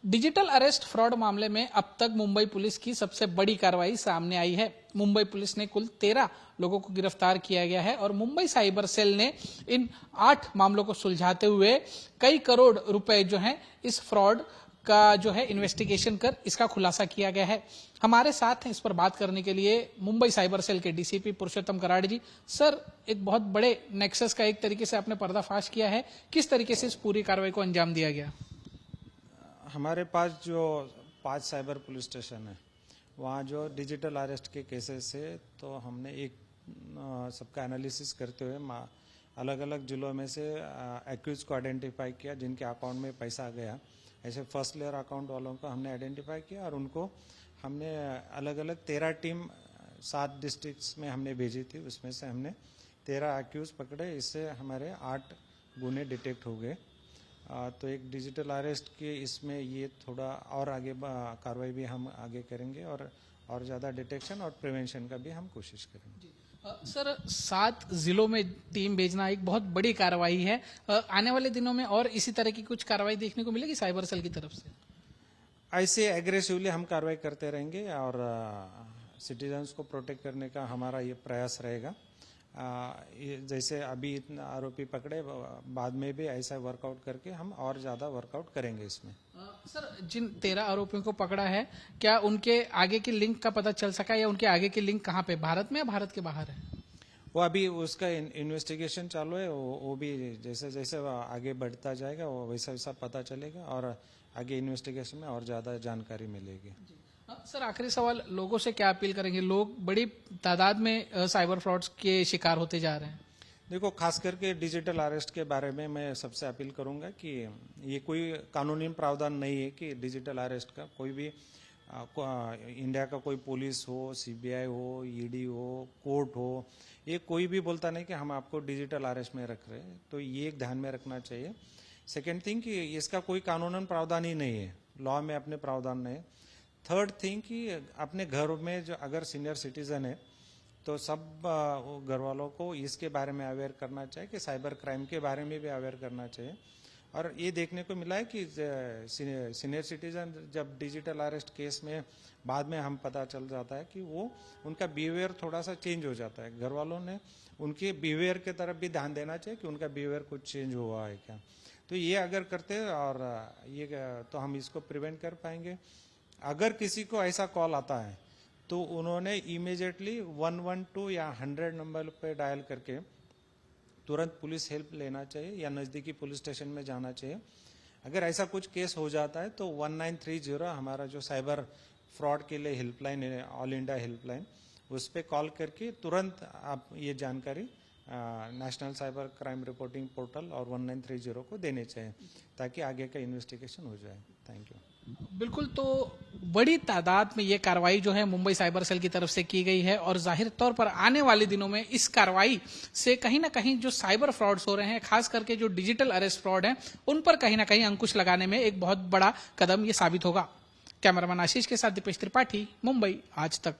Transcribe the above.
Digital arrest fraud मामले में अब तक मुंबई पुलिस की सबसे बड़ी कार्रवाई सामने आई है। मुंबई पुलिस ने कुल 13 लोगों को गिरफ्तार किया गया है और मुंबई साइबर सेल ने इन 8 मामलों को सुलझाते हुए कई करोड़ रुपए जो हैं इस फ्रॉड का जो है इन्वेस्टिगेशन कर इसका खुलासा किया गया है। हमारे साथ हैं इस पर बात करने के लिए मुंबई साइबर सेल के डीसीपी पुरुषोत्तम कराड़ जी। सर, एक बहुत बड़े नेक्सस का एक तरीके से आपने पर्दाफाश किया है, किस तरीके से इस पूरी कार्रवाई को अंजाम दिया गया? हमारे पास जो 5 साइबर पुलिस स्टेशन है, वहाँ जो डिजिटल अरेस्ट के केसेस है, तो हमने एक सबका एनालिसिस करते हुए अलग अलग जिलों में से एक्यूज को आइडेंटिफाई किया जिनके अकाउंट में पैसा गया। ऐसे फर्स्ट लेयर अकाउंट वालों को हमने आइडेंटिफाई किया और उनको हमने अलग अलग 13 टीम 7 डिस्ट्रिक्ट्स में हमने भेजी थी। उसमें से हमने 13 एक्यूज पकड़े। इससे हमारे 8 गुने डिटेक्ट हो गए। तो एक डिजिटल अरेस्ट के इसमें ये थोड़ा और आगे कार्रवाई भी हम आगे करेंगे और ज़्यादा डिटेक्शन और प्रिवेंशन का भी हम कोशिश करेंगे। सर, 7 जिलों में टीम भेजना एक बहुत बड़ी कार्रवाई है। आने वाले दिनों में और इसी तरह की कुछ कार्रवाई देखने को मिलेगी साइबर सेल की तरफ से? ऐसे एग्रेसिवली हम कार्रवाई करते रहेंगे और सिटीजन्स को प्रोटेक्ट करने का हमारा ये प्रयास रहेगा। जैसे अभी आरोपी पकड़े, बाद में भी ऐसा वर्कआउट करके हम और ज़्यादा वर्कआउट करेंगे इसमें। सर, जिन 13 आरोपियों को पकड़ा है, क्या उनके आगे की लिंक का पता चल सका या उनके आगे की लिंक कहाँ पे, भारत में या भारत के बाहर है? वो अभी उसका इन्वेस्टिगेशन चालू है। वो भी जैसे जैसे आगे बढ़ता जाएगा वो वैसा वैसा पता चलेगा और आगे इन्वेस्टिगेशन में और ज़्यादा जानकारी मिलेगी। सर, आखिरी सवाल, लोगों से क्या अपील करेंगे? लोग बड़ी तादाद में साइबर फ्रॉड्स के शिकार होते जा रहे हैं। देखो, खास करके डिजिटल अरेस्ट के बारे में मैं सबसे अपील करूंगा कि ये कोई कानूनी प्रावधान नहीं है कि डिजिटल अरेस्ट का कोई भी इंडिया का कोई पुलिस हो, सीबीआई हो, ईडी हो, कोर्ट हो, ये कोई भी बोलता नहीं कि हम आपको डिजिटल अरेस्ट में रख रहे हैं। तो ये एक ध्यान में रखना चाहिए। सेकेंड थिंग कि इसका कोई कानूनन प्रावधान ही नहीं है, लॉ में अपने प्रावधान नहीं। थर्ड थिंग कि अपने घर में जो अगर सीनियर सिटीजन है तो सब घर वालों को इसके बारे में अवेयर करना चाहिए कि साइबर क्राइम के बारे में भी अवेयर करना चाहिए। और ये देखने को मिला है कि सीनियर सिटीजन जब डिजिटल अरेस्ट केस में बाद में हम पता चल जाता है कि वो उनका बिहेवियर थोड़ा सा चेंज हो जाता है। घर वालों ने उनके बिहेवियर की तरफ भी ध्यान देना चाहिए कि उनका बिहेवियर कुछ चेंज हुआ है क्या। तो ये अगर करते हैं और ये तो हम इसको प्रिवेंट कर पाएंगे। अगर किसी को ऐसा कॉल आता है तो उन्होंने इमीडिएटली 112 या 100 नंबर पे डायल करके तुरंत पुलिस हेल्प लेना चाहिए या नज़दीकी पुलिस स्टेशन में जाना चाहिए। अगर ऐसा कुछ केस हो जाता है तो 1930 हमारा जो साइबर फ्रॉड के लिए हेल्पलाइन है, ऑल इंडिया हेल्पलाइन, उस पर कॉल करके तुरंत आप ये जानकारी national cyber crime reporting portal और 1930 को देने चाहिए ताकि आगे का इन्वेस्टिगेशन हो जाए। Thank you. बिल्कुल, तो बड़ी तादाद में ये कार्रवाई जो है मुंबई साइबर सेल की तरफ से की गई है और जाहिर तौर पर आने वाले दिनों में इस कार्रवाई से कहीं ना कहीं जो साइबर फ्रॉड्स हो रहे हैं, खास करके जो डिजिटल अरेस्ट फ्रॉड हैं, उन पर कहीं ना कहीं अंकुश लगाने में एक बहुत बड़ा कदम ये साबित होगा। कैमरामैन आशीष के साथ दीपेश त्रिपाठी, मुंबई आज तक।